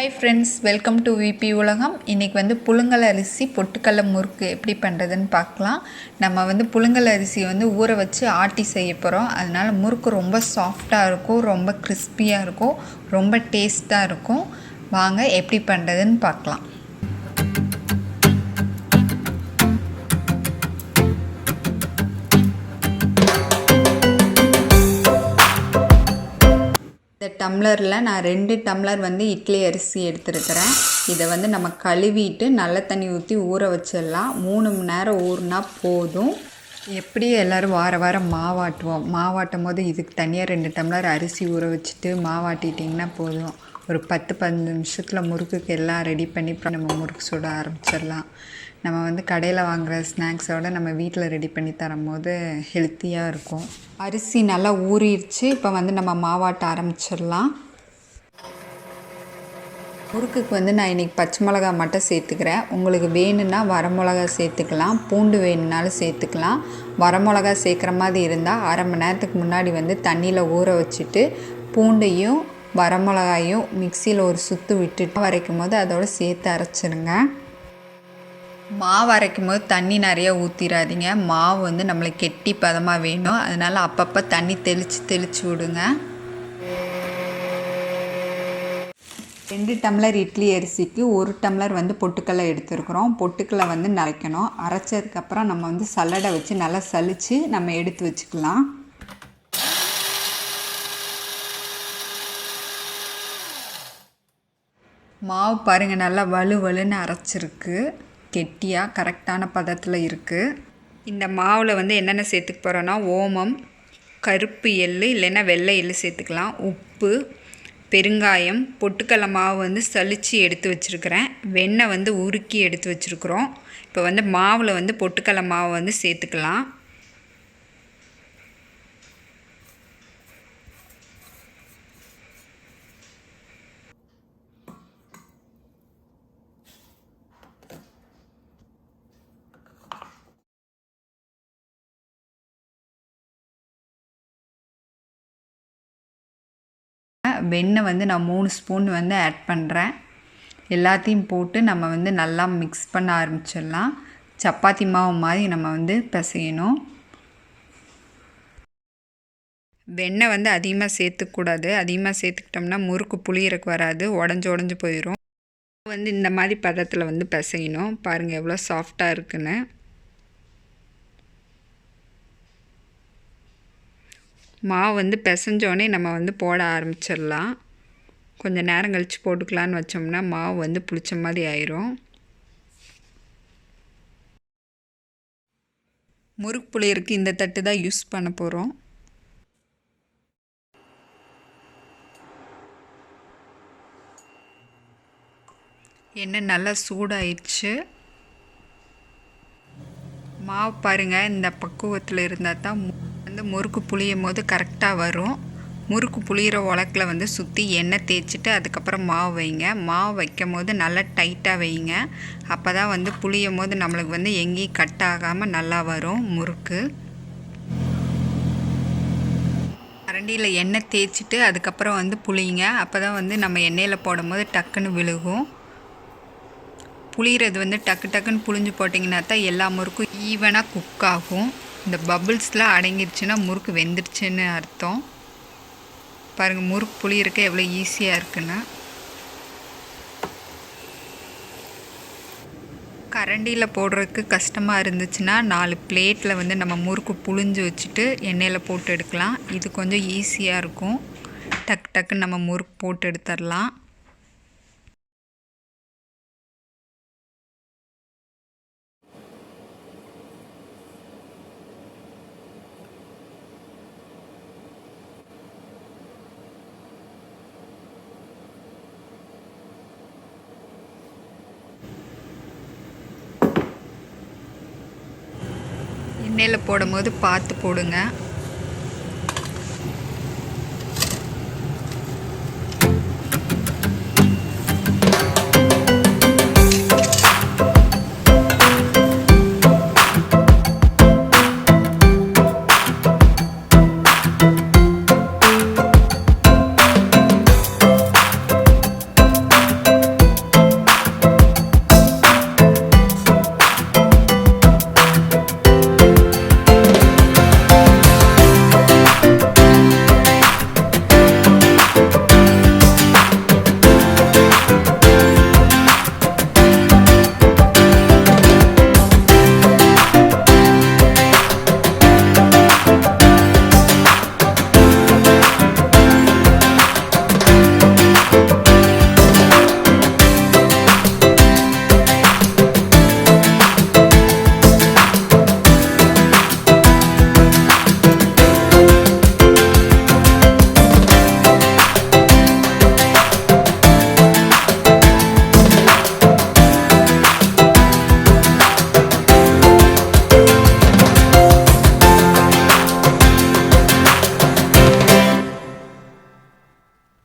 Hi friends, welcome to VP உலகம். இன்றைக்கி வந்து புழுங்கல் அரிசி பொட்டுக்கடலை முறுக்கு எப்படி பண்ணுறதுன்னு பார்க்கலாம். நம்ம வந்து புழுங்கல் அரிசியை வந்து ஊற வச்சு ஆட்டி செய்ய போகிறோம். அதனால் முறுக்கு ரொம்ப சாஃப்டாக இருக்கும், ரொம்ப கிறிஸ்பியாக இருக்கும், ரொம்ப டேஸ்ட்டாக இருக்கும். வாங்க எப்படி பண்ணுறதுன்னு பார்க்கலாம். இந்த டம்ளரில் நான் 2 டம்ளர் வந்து இட்லி அரிசி எடுத்துருக்கிறேன். இதை வந்து நம்ம கழுவிட்டு நல்ல தண்ணி ஊற்றி ஊற வச்சிடலாம். 3 மணி நேரம் ஊறினா போதும். எப்படி எல்லோரும் வாரம் மாவாட்டுவோம். மாவாட்டும் போது இதுக்கு தனியாக 2 டம்ளர் அரிசி ஊற வச்சுட்டு மாவாட்டிட்டிங்கன்னா போதும். ஒரு 10-15 நிமிஷத்தில் முறுக்குக்கு எல்லாம் ரெடி பண்ணி நம்ம முறுக்கு சுட ஆரம்பிச்சிடலாம். நம்ம வந்து கடையில் வாங்குகிற ஸ்நாக்ஸோடு நம்ம வீட்டில் ரெடி பண்ணி தரும்போது ஹெல்த்தியாக இருக்கும். அரிசி நல்லா ஊறிடுச்சு. இப்போ வந்து நம்ம மாவாட்ட ஆரம்பிச்சிடலாம். முறுக்குக்கு வந்து நான் இன்றைக்கி பச்சை மிளகா மட்டும் சேர்த்துக்கிறேன். உங்களுக்கு வேணும்னா வரமிளகா சேர்த்துக்கலாம், பூண்டு வேணும்னாலும் சேர்த்துக்கலாம். வரமிளகா சேர்க்குற மாதிரி இருந்தால் அரை மணி நேரத்துக்கு முன்னாடி வந்து தண்ணியில் ஊற வச்சுட்டு பூண்டையும் வரமிளகாயும் மிக்சியில் ஒரு சுற்று விட்டுட்டு வரைக்கும் போது அதோடு சேர்த்து அரைச்சிடுங்க. மாவு அரைக்கும் போது தண்ணி நிறையா ஊற்றிடாதீங்க. மாவு வந்து நம்மளுக்கு கெட்டி பதமாக வேணும். அதனால் அப்பப்போ தண்ணி தெளித்து விடுங்க. 2 டம்ளர் இட்லி அரிசிக்கு 1 டம்ளர் வந்து பொட்டுக்கடலை எடுத்துருக்குறோம். பொட்டுக்கடலை வந்து நரைக்கணும். அரைச்சதுக்கப்புறம் நம்ம வந்து சல்லடை வச்சு நல்லா சலித்து நம்ம எடுத்து வச்சுக்கலாம். மாவு பாருங்கள், நல்லா வலுன்னு அரைச்சிருக்கு. கெட்டியாக கரெக்டான பதத்தில் இருக்குது. இந்த மாவில் வந்து என்னென்ன சேர்த்துக்க போகிறோன்னா ஓமம், கருப்பு எள்ளு இல்லைன்னா வெள்ளை எள்ளு சேர்த்துக்கலாம், உப்பு, பெருங்காயம், பொட்டுக்கடலை மாவு வந்து சலித்து எடுத்து வச்சுருக்கிறேன், வெண்ணெய் வந்து உருக்கி எடுத்து வச்சுருக்குறோம். இப்போ வந்து மாவில் வந்து பொட்டுக்கடலை மாவு வந்து சேர்த்துக்கலாம். வெண்ணெய் வந்து நான் 3 ஸ்பூன் வந்து ஆட் பண்ணுறேன். எல்லாத்தையும் போட்டு நம்ம வந்து நல்லா மிக்ஸ் பண்ண ஆரம்பிச்சிடலாம். சப்பாத்தி மாவு மாதிரி நம்ம வந்து பிசையணும். வெண்ணெய் வந்து அதிகமாக சேர்த்துக்கூடாது. அதிகமாக சேர்த்துக்கிட்டோம்னா முறுக்கு புளியறக்கு வராது, உடஞ்சி போயிடும். வந்து இந்த மாதிரி பதத்தில் வந்து பிசையணும். பாருங்கள் எவ்வளோ சாஃப்டாக இருக்குன்னு. மாவு வந்து பிசைஞ்சோடனே நம்ம வந்து போட ஆரம்பிச்சிடலாம். கொஞ்சம் நேரம் கழித்து போட்டுக்கலான்னு வச்சோம்னா மாவு வந்து புளிச்ச மாதிரி ஆயிரும். முறுக்கு புளியருக்கு இந்த தட்டு தான் யூஸ் பண்ண போகிறோம். எண்ணெய் நல்லா சூடாயிடுச்சு. மாவு பாருங்கள், இந்த பக்குவத்தில் இருந்தால் தான் வந்து முறுக்கு புளியும் போது கரெக்டாக வரும். முறுக்கு புளிகிற உலக்கில் வந்து சுற்றி எண்ணெய் தேய்ச்சிட்டு அதுக்கப்புறம் மாவு வைங்க. மாவு வைக்கும் போது நல்லா டைட்டாக வைங்க. அப்போ தான் வந்து புளியும் போது நம்மளுக்கு வந்து எங்கேயும் கட் ஆகாமல் நல்லா வரும் முறுக்கு. கரண்டியில் எண்ணெய் தேய்ச்சிட்டு அதுக்கப்புறம் வந்து புளிங்க. அப்போ தான் வந்து நம்ம எண்ணெயில் போடும் போது டக்குன்னு விழுகும். புளிகிறது வந்து டக்குன்னு புளிஞ்சு போட்டிங்கன்னா தான் எல்லா முறுக்கும் ஈவனாக குக் ஆகும். இந்த பபிள்ஸ்லாம் அடங்கிடுச்சுன்னா முறுக்கு வெந்துடுச்சுன்னு அர்த்தம். பாருங்கள், முறுக்கு புளியறக்க எவ்வளோ ஈஸியாக இருக்குன்னு. கரண்டியில் போடுறதுக்கு கஷ்டமாக இருந்துச்சுன்னா 4 பிளேட்டில் வந்து நம்ம முறுக்கு புளிஞ்சு வச்சுட்டு எண்ணெயில் போட்டு எடுக்கலாம். இது கொஞ்சம் ஈஸியாக இருக்கும். டக்குன்னு நம்ம முறுக்கு போட்டு எடுத்துடலாம். எண்ணெயில் போடும்போது பார்த்து போடுங்க.